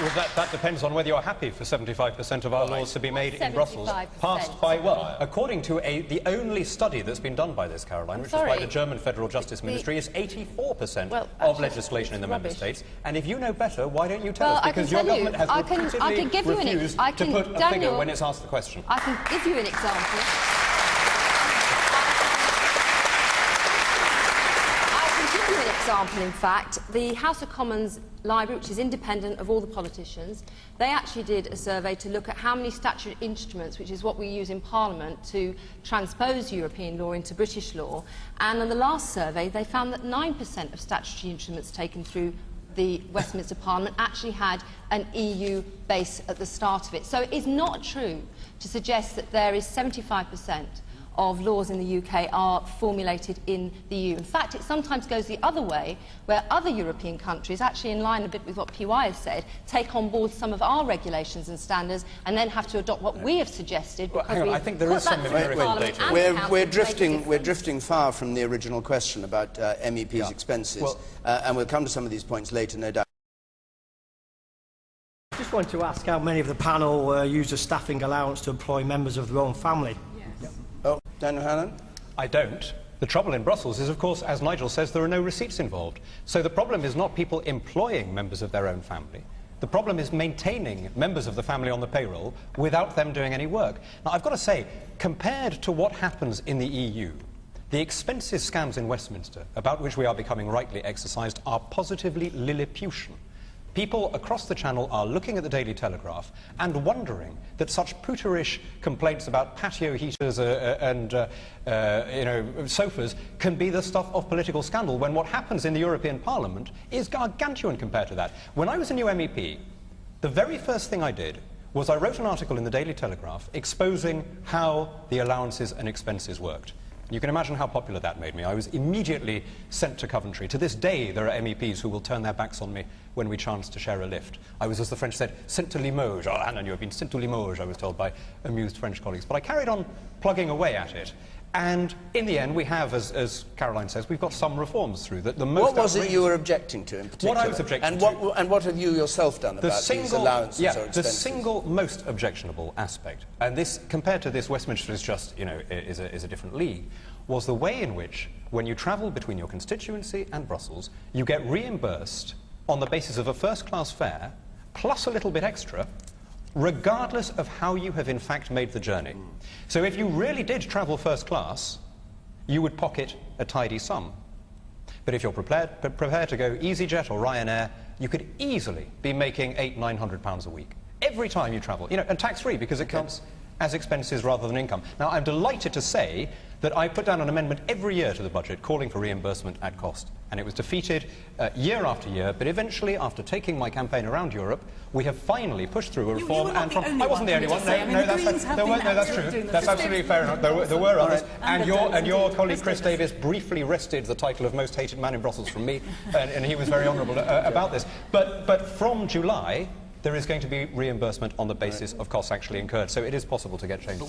Well, that depends on whether you're happy for 75% of our laws to be made in Brussels, passed by, well, according to the only study that's been done by this, Caroline, which is by the German Federal Justice Ministry, is 84% of legislation in the Member States. And if you know better, why don't you tell us? Because your government has repeatedly refused to put a figure when it's asked the question. I can give you an example. In fact, the House of Commons Library, which is independent of all the politicians, they actually did a survey to look at how many statutory instruments, which is what we use in Parliament to transpose European law into British law, and in the last survey they found that 9% of statutory instruments taken through the Westminster Parliament actually had an EU base at the start of it. So it is not true to suggest that there is 75% of laws in the UK are formulated in the EU. In fact, it sometimes goes the other way, where other European countries, actually in line a bit with what PY has said, take on board some of our regulations and standards and then have to adopt what we have suggested. Well, hang on, I think there is some empirical data. We're drifting far from the original question about MEPs' expenses, and we'll come to some of these points later, no doubt. I just want to ask how many of the panel use a staffing allowance to employ members of their own family. Oh, Daniel Hannan? I don't. The trouble in Brussels is, of course, as Nigel says, there are no receipts involved. So the problem is not people employing members of their own family. The problem is maintaining members of the family on the payroll without them doing any work. Now, I've got to say, compared to what happens in the EU, the expenses scams in Westminster, about which we are becoming rightly exercised, are positively Lilliputian. People across the Channel are looking at the Daily Telegraph and wondering that such pooterish complaints about patio heaters and sofas can be the stuff of political scandal, when what happens in the European Parliament is gargantuan compared to that. When I was a new MEP, the very first thing I did was I wrote an article in the Daily Telegraph exposing how the allowances and expenses worked. You can imagine how popular that made me. I was immediately sent to Coventry. To this day, there are MEPs who will turn their backs on me when we chance to share a lift. I was, as the French said, sent to Limoges. Oh, Hannan, you have been sent to Limoges, I was told by amused French colleagues. But I carried on plugging away at it. And in the end, we have, as Caroline says, we've got some reforms through. That the most what was it you were objecting to in particular? What I was objecting to. And what have you yourself done about these allowances or expenses? The single most objectionable aspect, and this, compared to this, Westminster is just, is a different league, was the way in which, when you travel between your constituency and Brussels, you get reimbursed on the basis of a first-class fare, plus a little bit extra, regardless of how you have in fact made the journey. So if you really did travel first class, you would pocket a tidy sum. But if you're prepared to go EasyJet or Ryanair, you could easily be making £800–900 a week every time you travel, and tax-free, because it counts as expenses rather than income. Now, I'm delighted to say that I put down an amendment every year to the budget calling for reimbursement at cost. And it was defeated year after year, but eventually, after taking my campaign around Europe, we have finally pushed through a reform. I wasn't the only one. No, that's true. That's absolutely fair enough. There were others. And your colleague Chris Davis briefly wrested the title of most hated man in Brussels from me, and he was very honourable about this. But from July, there is going to be reimbursement on the basis of costs actually incurred. So it is possible to get change.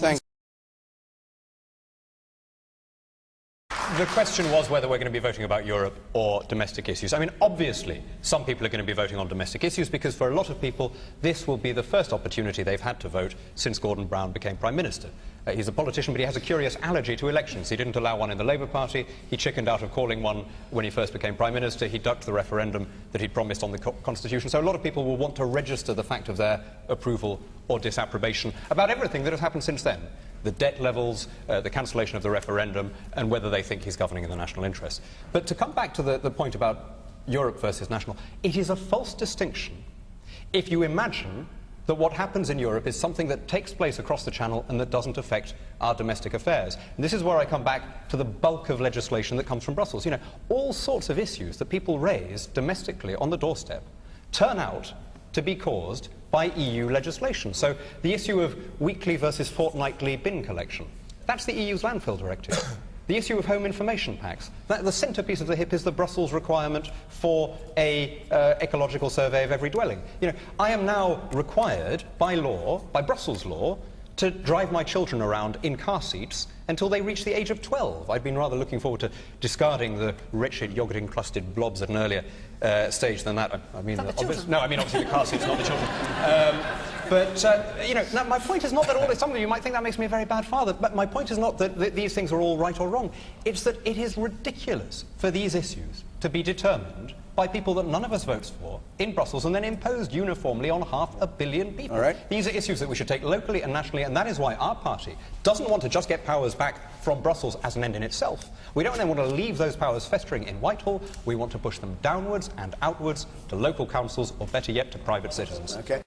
The question was whether we're going to be voting about Europe or domestic issues. I mean, obviously, some people are going to be voting on domestic issues because for a lot of people, this will be the first opportunity they've had to vote since Gordon Brown became Prime Minister. He's a politician, but he has a curious allergy to elections. He didn't allow one in the Labour Party. He chickened out of calling one when he first became Prime Minister. He ducked the referendum that he'd promised on the Constitution. So a lot of people will want to register the fact of their approval or disapprobation about everything that has happened since then. The debt levels, the cancellation of the referendum, and whether they think he's governing in the national interest. But to come back to the point about Europe versus national, it is a false distinction if you imagine that what happens in Europe is something that takes place across the Channel and that doesn't affect our domestic affairs. And this is where I come back to the bulk of legislation that comes from Brussels. All sorts of issues that people raise domestically on the doorstep turn out to be caused by EU legislation. So the issue of weekly versus fortnightly bin collection, that's the EU's landfill directive. The issue of home information packs, the centrepiece of the HIP is the Brussels requirement for a ecological survey of every dwelling. I am now required by law, by Brussels law, to drive my children around in car seats until they reach the age of 12. I'd been rather looking forward to discarding the wretched yogurt-encrusted blobs at an earlier stage than that. I mean, obviously the car seats, not the children. You know, now, my point is not that all this... Some of you might think that makes me a very bad father, but my point is not that these things are all right or wrong. It's that it is ridiculous for these issues to be determined by people that none of us votes for in Brussels and then imposed uniformly on 500 million people. All right. These are issues that we should take locally and nationally, and that is why our party doesn't want to just get powers back from Brussels as an end in itself. We don't then want to leave those powers festering in Whitehall. We want to push them downwards and outwards to local councils, or better yet, to private citizens. Okay.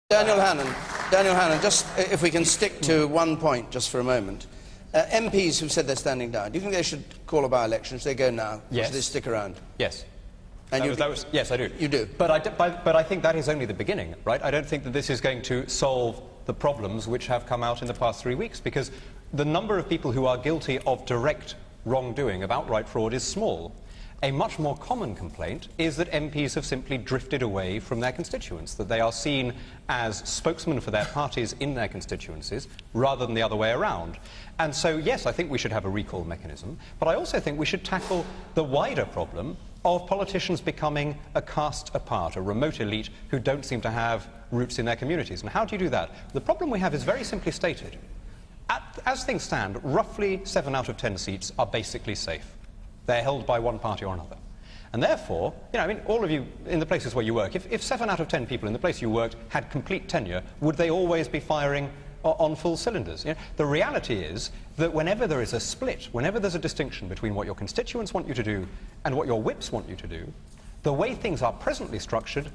Daniel Hannan, just if we can stick to one point just for a moment. MPs who've said they're standing down, do you think they should call a by-election? Should they go now? Yes. Or should they stick around? Yes. And yes, I do. You do? But I think that is only the beginning, right? I don't think that this is going to solve the problems which have come out in the past 3 weeks, because the number of people who are guilty of direct wrongdoing, of outright fraud, is small. A much more common complaint is that MPs have simply drifted away from their constituents, that they are seen as spokesmen for their parties in their constituencies rather than the other way around. And so, yes, I think we should have a recall mechanism, but I also think we should tackle the wider problem of politicians becoming a caste apart, a remote elite who don't seem to have roots in their communities. And how do you do that? The problem we have is very simply stated. As things stand, roughly 7 out of 10 seats are basically safe. They're held by one party or another. And therefore, you know, I mean, all of you in the places where you work, if 7 out of 10 people in the place you worked had complete tenure, would they always be firing on full cylinders? You know, the reality is that whenever there is a split, whenever there's a distinction between what your constituents want you to do and what your whips want you to do, the way things are presently structured,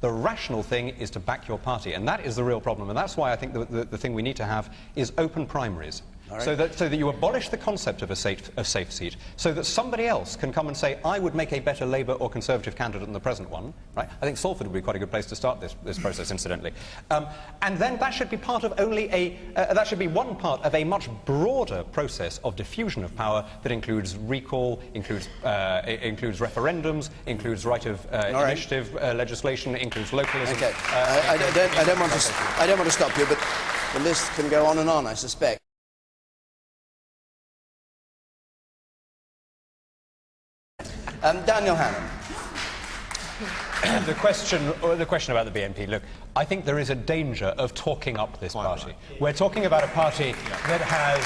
the rational thing is to back your party. And that is the real problem. And that's why I think the thing we need to have is open primaries. Right. So that you abolish the concept of a safe seat, so that somebody else can come and say, I would make a better Labour or Conservative candidate than the present one. Right? I think Salford would be quite a good place to start this process, incidentally. And then that should be part of that should be one part of a much broader process of diffusion of power that includes recall, includes referendums, includes right of initiative legislation, includes localism. Okay. I don't want to stop you, but the list can go on, I suspect. Daniel Hannan. The question about the BNP, look, I think there is a danger of talking up this party. We're talking about a party that has...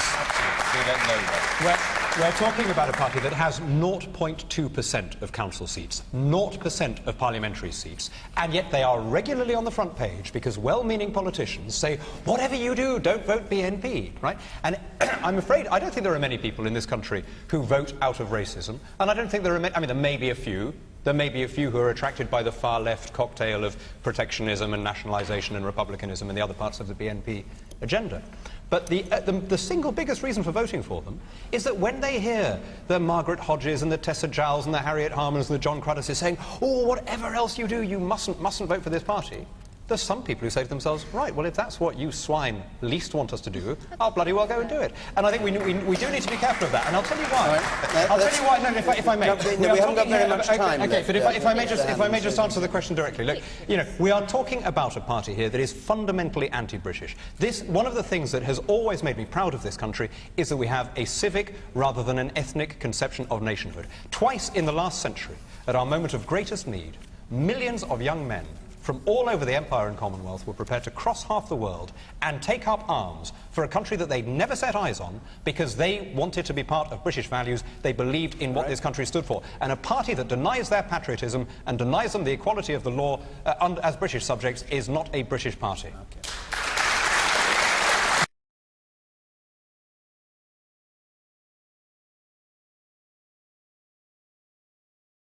We're talking about a party that has 0.2% of council seats, 0% of parliamentary seats, and yet they are regularly on the front page because well-meaning politicians say, whatever you do, don't vote BNP, right? And I'm afraid, I don't think there are many people in this country who vote out of racism, and I don't think there are many, I mean, there may be a few. There may be a few who are attracted by the far-left cocktail of protectionism and nationalisation and republicanism and the other parts of the BNP agenda. But the single biggest reason for voting for them is that when they hear the Margaret Hodges and the Tessa Jowls and the Harriet Harmans and the John Cruddases saying, oh, whatever else you do, you mustn't vote for this party, there's some people who say to themselves, right, well, if that's what you swine least want us to do, I'll bloody well go and do it. And I think we do need to be careful of that, and I'll tell you why. Right. I'll tell you why, no, if I may. We haven't got very much time. Okay, but if I may just answer the question directly. Look, you know, we are talking about a party here that is fundamentally anti-British. One of the things that has always made me proud of this country is that we have a civic rather than an ethnic conception of nationhood. Twice in the last century, at our moment of greatest need, millions of young men from all over the Empire and Commonwealth were prepared to cross half the world and take up arms for a country that they'd never set eyes on because they wanted to be part of British values, they believed in what this country stood for. And a party that denies their patriotism and denies them the equality of the law as British subjects is not a British party. Okay.